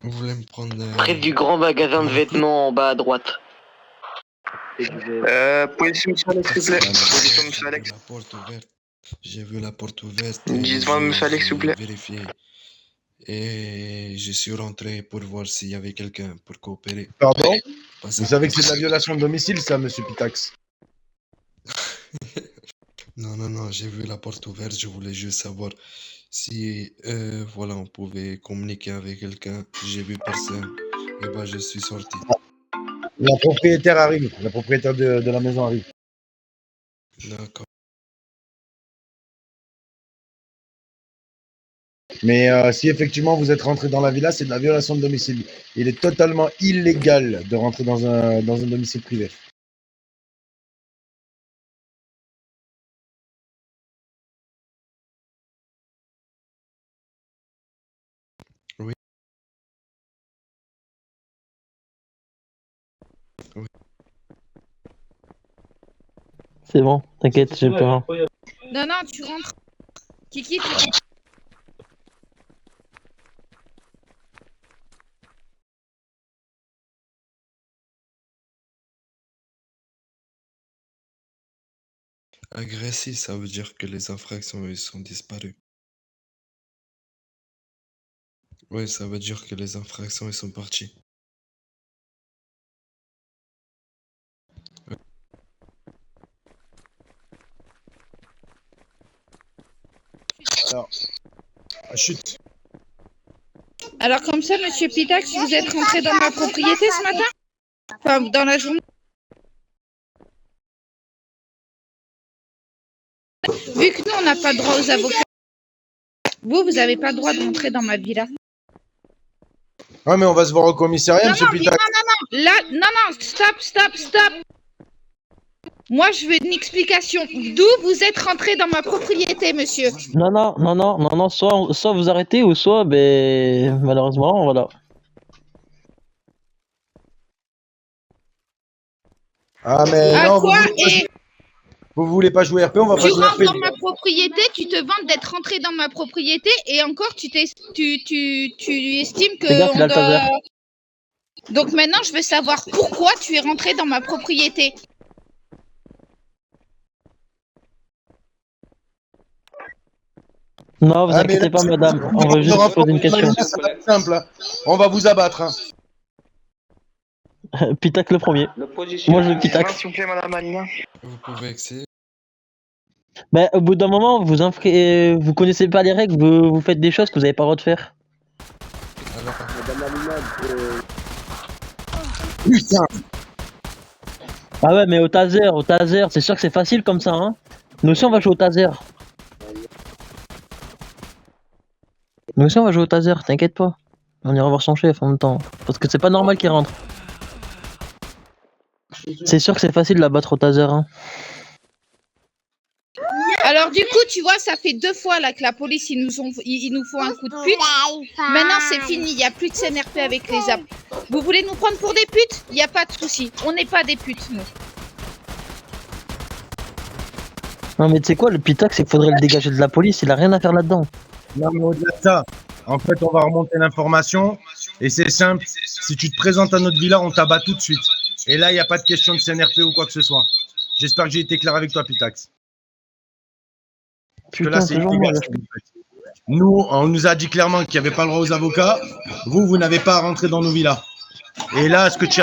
Vous voulez me prendre... Près du grand magasin de vêtements en bas à droite. Position monsieur Alex, s'il vous plaît. Position monsieur Alex. La porte ouverte. J'ai vu la porte ouverte. Dites-moi, monsieur Alex, s'il vous plaît. J'ai vérifié. Et je suis rentré pour voir s'il y avait quelqu'un pour coopérer. Pardon? Vous savez que c'est de la violation de domicile, ça, monsieur Pitax? Non, j'ai vu la porte ouverte. Je voulais juste savoir si, voilà, on pouvait communiquer avec quelqu'un. J'ai vu personne. Et bah, je suis sorti. La propriétaire arrive. La propriétaire de la maison arrive. D'accord. Mais si effectivement vous êtes rentré dans la villa, c'est de la violation de domicile. Il est totalement illégal de rentrer dans un domicile privé. Oui. Oui. C'est bon, t'inquiète, j'ai peur. Non, tu rentres. Kiki, tu rentres. Agressif, ça veut dire que les infractions ils sont disparues. Oui, ça veut dire que les infractions ils sont partis. Alors, chute. Alors comme ça, monsieur Pitax, vous êtes rentré dans ma propriété ce matin? Enfin, dans la journée? Vu que nous, on n'a pas droit aux avocats, vous n'avez pas le droit de rentrer dans ma villa. Ah, mais on va se voir au commissariat, monsieur Pitax. Là, non, stop. Moi, je veux une explication. D'où vous êtes rentré dans ma propriété, monsieur? Non, soit vous arrêtez ou soit, ben, malheureusement, voilà. Ah, mais À non, quoi? vous voulez pas jouer RP, on va pas Tu jouer rentres RP. dans ma propriété, tu te vantes d'être rentré dans ma propriété et encore tu estimes que Fais gaffe, il a on le taser. Donc maintenant je veux savoir pourquoi tu es rentré dans ma propriété. Non, vous Ah, inquiétez mais pas, là, madame, on veut juste vous poser une question. Ça va être simple, hein. On va vous abattre. Hein. Pitax le premier. Moi, je le Pitax. S'il vous plaît, madame Alina. Vous pouvez accéder. Ben, au bout d'un moment, vous connaissez pas les règles, vous faites des choses que vous n'avez pas le droit de faire. Alors, Putain. Ah ouais, mais au taser, c'est sûr que c'est facile comme ça, hein. Nous aussi, on va jouer au taser. T'inquiète pas. On ira voir son chef en même temps. Parce que c'est pas normal qu'il rentre. C'est sûr que c'est facile de la battre au taser, hein. Alors du coup tu vois ça fait 2 fois là que la police ils nous font un coup de pute. Maintenant c'est fini, il n'y a plus de CNRP avec les apps. Vous voulez nous prendre pour des putes? Il n'y a pas de souci, on n'est pas des putes nous. Non mais tu sais quoi, le Pitax, c'est qu'il faudrait le dégager de la police, il a rien à faire là-dedans. Non, mais au-delà de ça, en fait, on va remonter l'information et c'est simple. Si tu te présentes à notre villa, on t'abat tout de suite. Et là, il n'y a pas de question de CNRP ou quoi que ce soit. J'espère que j'ai été clair avec toi, Pitax. Parce que là, c'est illégal. Nous, on nous a dit clairement qu'il n'y avait pas le droit aux avocats. Vous n'avez pas à rentrer dans nos villas. Et là, ce que tu as